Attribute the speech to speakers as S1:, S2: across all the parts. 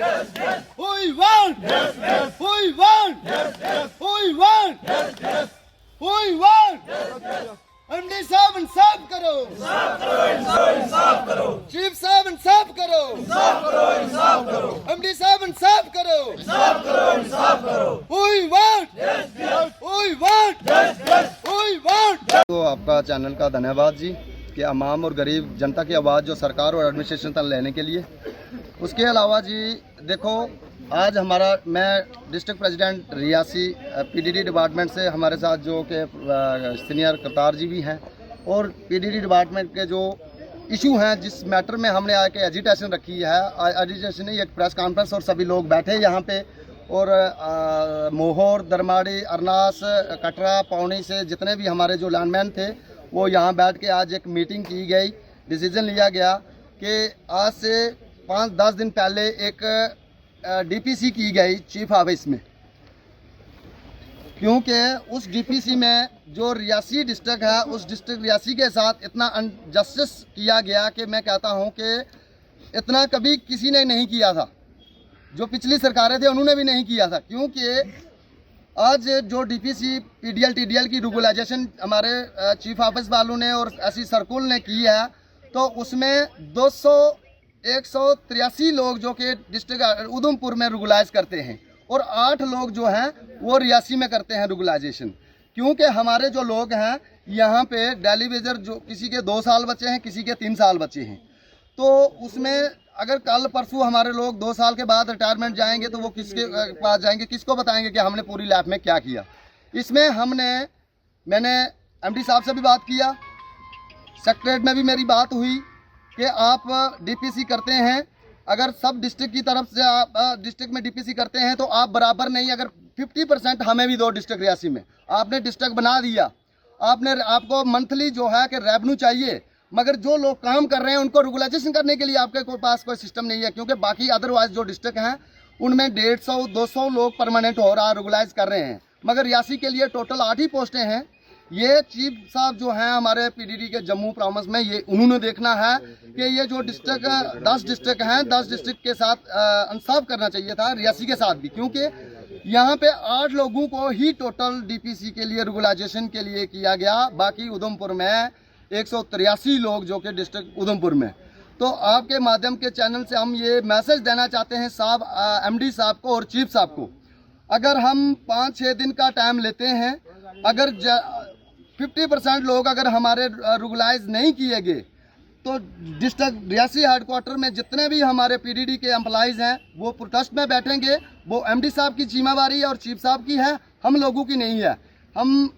S1: We want. We want. We want. We want. MD साहब इंसाफ करो, इंसाफ करो। चीफ साहब इंसाफ करो, इंसाफ करो। एमडी साहब इंसाफ करो, इंसाफ करो। We want. We want. We want.
S2: तो आपका चैनल का धन्यवाद जी कि अवाम और गरीब जनता की आवाज़ जो सरकार और एडमिनिस्ट्रेशन तक लेने के लिए। उसके अलावा जी देखो, आज मैं district president Reasi PDD department से हमारे साथ जो कि सीनियर करतार जी भी हैं, और पीडीडी डिपार्टमेंट के जो इशू हैं जिस मैटर में हमने आके एजिटेशन रखी है, एजिटेशन नहीं, एक प्रेस कॉन्फ्रेंस, और सभी लोग बैठे यहाँ पे, और मोहर, दरमाड़ी, अरनास, कटरा, पौनी से जितने भी हमारे जो लैंडमैन थे वो यहाँ बैठ के आज एक मीटिंग की गई। डिसीजन लिया गया कि आज से 5-10 दिन पहले एक डीपीसी की गई चीफ ऑफिस में, क्योंकि उस डीपीसी में जो रियासी डिस्ट्रिक्ट है, उस डिस्ट्रिक्ट रियासी के साथ इतना अनजस्टिस किया गया कि मैं कहता हूं कि इतना कभी किसी ने नहीं किया था। जो पिछली सरकारें थे उन्होंने भी नहीं किया था, क्योंकि आज जो डीपीसी पीडीएल टीडीएल की रेगुलाइजेशन हमारे चीफ ऑफिस वालों ने और एससी सर्कुल ने की है, तो उसमें 183 लोग जो कि डिस्ट्रिक्ट उधमपुर में रेगुलाइज करते हैं, और 8 लोग जो हैं वो रियासी में करते हैं रेगुलाइजेशन। क्योंकि हमारे जो लोग हैं यहाँ पे डेली वेजर, जो किसी के 2 साल बचे हैं, किसी के 3 साल बचे हैं, तो उसमें अगर कल परसों हमारे लोग 2 साल के बाद रिटायरमेंट जाएंगे तो वो किसके पास जाएंगे, किसको बताएंगे कि हमने पूरी लाइफ में क्या किया। इसमें मैंने एमडी साहब से भी बात किया, सेक्रेटरीट में भी मेरी बात हुई कि आप डीपीसी करते हैं, अगर सब डिस्ट्रिक्ट की तरफ से आप डिस्ट्रिक्ट में डीपीसी करते हैं तो आप बराबर नहीं, अगर 50% हमें भी दो डिस्ट्रिक्ट रियासी में। आपने डिस्ट्रिक्ट बना दिया, आपको मंथली जो है कि रेवेन्यू चाहिए, मगर जो लोग काम कर रहे हैं उनको रेगुलाइजेशन करने के लिए आपके पास कोई सिस्टम नहीं है, क्योंकि बाकी अदरवाइज जो डिस्ट्रिक्ट हैं उनमें 150-200 लोग परमानेंट हो रहा, रेगुलाइज कर रहे हैं, मगर रियासी के लिए टोटल 8 ही पोस्टें हैं। ये चीफ साहब जो हैं हमारे पीडीडी के जम्मू प्रॉमिस में, ये उन्होंने देखना है कि ये जो डिस्ट्रिक्ट 10 डिस्ट्रिक्ट हैं, 10 डिस्ट्रिक्ट के साथ इंसाफ करना चाहिए था, रियासी के साथ भी, क्योंकि यहाँ पे 8 लोगों को ही टोटल डीपीसी के लिए रेगुलाइजेशन के लिए किया गया, बाकी उधमपुर में 183 लोग जो कि डिस्ट्रिक्ट उधमपुर में। तो आपके माध्यम के चैनल से हम ये मैसेज देना चाहते हैं साहब, एमडी साहब को और चीफ साहब को, अगर हम 5-6 दिन का टाइम लेते हैं, अगर 50% लोग अगर हमारे रेगुलाइज नहीं किए गए, तो डिस्ट्रिक्ट रियासी हेडक्वार्टर में जितने भी हमारे पीडीडी के एम्प्लॉइज़ हैं वो प्रोटेस्ट में बैठेंगे। वो एमडी साहब की जिम्मेवारी है और चीफ साहब की है, हम लोगों की नहीं है। हम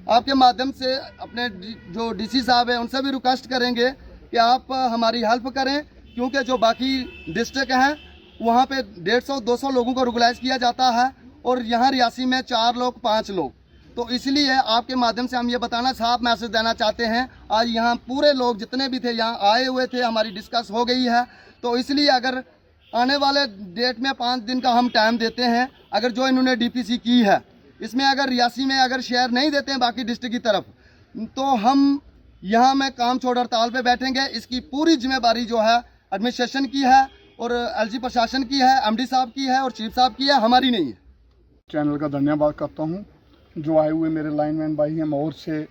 S2: आपके माध्यम से अपने जो डीसी साहब हैं उनसे भी रिक्वेस्ट करेंगे कि आप हमारी हेल्प करें, क्योंकि जो बाकी डिस्ट्रिक्ट हैं वहाँ पे 150-200 लोगों को रेगुलाइज किया जाता है, और यहाँ रियासी में 4 लोग 5 लोग। तो इसलिए आपके माध्यम से हम ये बताना साफ मैसेज देना चाहते हैं, आज यहाँ पूरे लोग जितने भी थे यहाँ आए हुए थे, हमारी डिस्कस हो गई है, तो इसलिए अगर आने वाले डेट में 5 दिन का हम टाइम देते हैं, अगर जो इन्होंने डीपीसी की है इसमें अगर रियासी में अगर शेयर नहीं देते हैं बाकी डिस्ट्रिक्ट की तरफ, तो हम यहाँ में काम छोड़ हड़ताल पे बैठेंगे। इसकी पूरी जिम्मेदारी जो है एडमिनिस्ट्रेशन की है और एलजी प्रशासन की है, एमडी साहब की है और चीफ साहब की है, हमारी नहीं है।
S3: चैनल का धन्यवाद करता हूँ जो आए हुए मेरे लाइनमैन भाई हैं, मोहर से,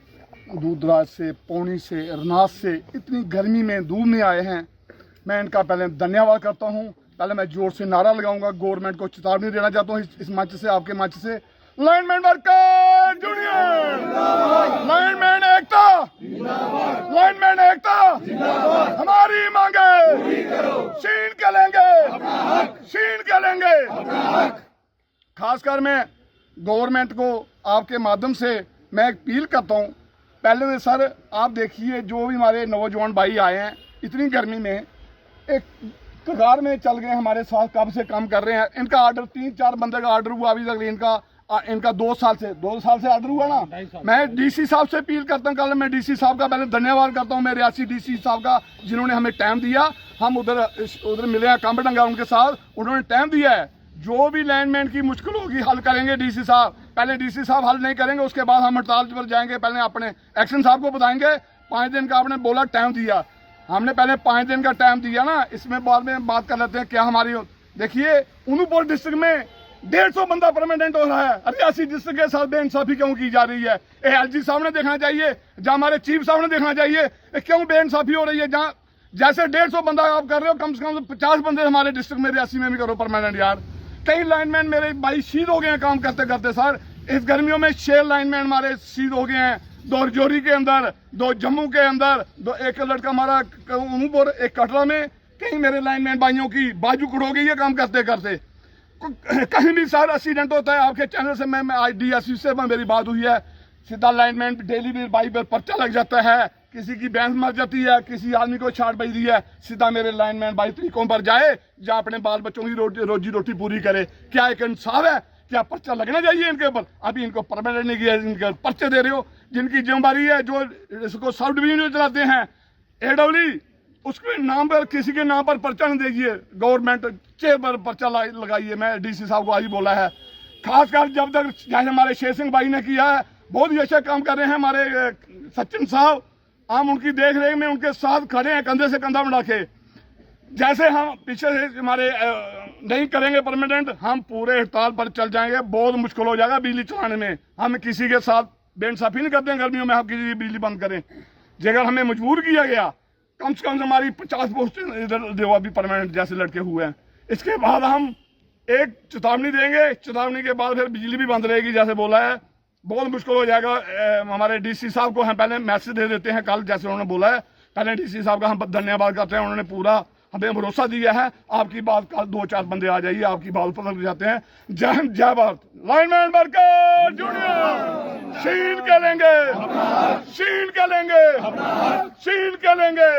S3: दूर दराज से, पौनी से, अरनास से, इतनी गर्मी में दूर में आए हैं, मैं इनका पहले धन्यवाद करता हूँ। पहले मैं जोर से नारा लगाऊंगा, गवर्नमेंट को चेतावनी देना चाहता हूँ इस मंच से, आपके मंच से, लाइनमैन वर्कर यूनियन, लाइनमैन एकता, लाइनमैन एकता, हमारी मांगे छीन के लेंगे, छीन के लेंगे। खासकर मैं गवर्नमेंट को आपके माध्यम से मैं अपील करता हूँ, पहले तो सर आप देखिए जो भी हमारे नौजवान भाई आए हैं इतनी गर्मी में, एक कगार में चल गए, हमारे साथ कब से काम कर रहे हैं। इनका ऑर्डर 3-4 बंदे का ऑर्डर हुआ, अभी तक इनका 2 साल से ऑर्डर हुआ ना। मैं डीसी साहब से अपील करता हूँ, कल मैं डीसी साहब का पहले धन्यवाद करता हूँ, मैं रियासी डीसी साहब का, जिन्होंने हमें टाइम दिया। हम उधर मिले हैं कांबडंगा उनके साथ, उन्होंने टाइम दिया है। जो भी लैंडमैन की मुश्किल होगी हल करेंगे डीसी साहब, पहले डीसी साहब हल नहीं करेंगे उसके बाद हम हड़ताल पर जाएंगे। पहले अपने एक्शन साहब को बताएंगे, 5 दिन का आपने बोला टाइम दिया, हमने पहले 5 दिन का टाइम दिया ना, इसमें बाद में बात कर लेते हैं क्या हमारी देखिए उनूपुर डिस्ट्रिक्ट में 150 बंदा परमानेंट हो रहा है, रियासी डिस्ट्रिक्ट के साथ बेइंसाफी क्यों की जा रही है? एलजी साहब ने देखना चाहिए, जहाँ हमारे चीफ साहब ने देखना चाहिए क्यों बेइंसाफी हो रही है। जहाँ जैसे 150 बंदा आप कर रहे हो, कम से कम 50 बंदे हमारे डिस्ट्रिक्ट में रियासी में भी करो परमानेंट यार। कई लाइनमैन मेरे भाई शहीद हो गए हैं काम करते करते सर। इस गर्मियों में 6 लाइनमैन हमारे शहीद हो गए हैं, 2 रजौरी के अंदर, 2 जम्मू के अंदर, 1 लड़का हमारा उनूपुर, 1 कटरा में। कहीं मेरे लाइनमैन भाइयों की बाजू कुड़ गई है काम करते करते। कहीं भी सर एक्सीडेंट होता है, आपके चैनल से मैं आज डीएसपी से मेरी बात हुई है, सीधा लाइनमैन डेली भी बाइक पर पर्चा लग जाता है, किसी की भैंस मर जाती है, किसी आदमी को छाट बज रही है, सीधा मेरे लाइनमैन भाई तरीकों पर जाए जहाँ अपने बाल बच्चों की रोजी रोटी पूरी करे। क्या एक इंसाफ है? क्या पर्चा लगना चाहिए इनके ऊपर? अभी इनको परमानेंट नहीं किया, इनके पर्चे दे रहे हो। जिनकी जिम्मेदारी है, जो इसको सब डिवीजन जो चलाते हैं एडब्ल्यू, उसके नाम पर किसी के नाम पर पर्चा नहीं दीजिए, गवर्नमेंट चेयर पर पर्चा लगाइए। मैं डीसी साहब को आज ही बोला है, खासकर जब तक जैसे हमारे शेर सिंह भाई ने किया है, बहुत ही अच्छा काम कर रहे हैं हमारे सचिन साहब। हम उनकी देख रेख में उनके साथ खड़े हैं, कंधे से कंधा मिला के। जैसे हम पीछे से हमारे नहीं करेंगे परमानेंट, हम पूरे हड़ताल पर चल जाएंगे, बहुत मुश्किल हो जाएगा बिजली चलाने में। हम किसी के साथ बेइंसाफी नहीं करते हैं गर्मियों में, हम किसी की बिजली बंद करें। अगर हमें मजबूर किया गया, कम से कम हमारी 50 पोस्ट इधर जो अभी परमानेंट जैसे लड़के हुए हैं, इसके बाद हम एक चेतावनी देंगे, चेतावनी के बाद फिर बिजली भी बंद रहेगी जैसे बोला है। बहुत मुश्किल हो जाएगा। हमारे डीसी साहब को हम पहले मैसेज दे देते हैं कल, जैसे उन्होंने बोला है। पहले डीसी साहब का हम धन्यवाद करते हैं, उन्होंने पूरा हमें भरोसा दिया है। आपकी बात कल 2-4 बंदे आ जाइए, आपकी बात पर लग जाते हैं। जय हिंद, जय भारत। लाइनमैन वर्कर जूनियर शील के लेंगे, शील के लेंगे, शील के लेंगे।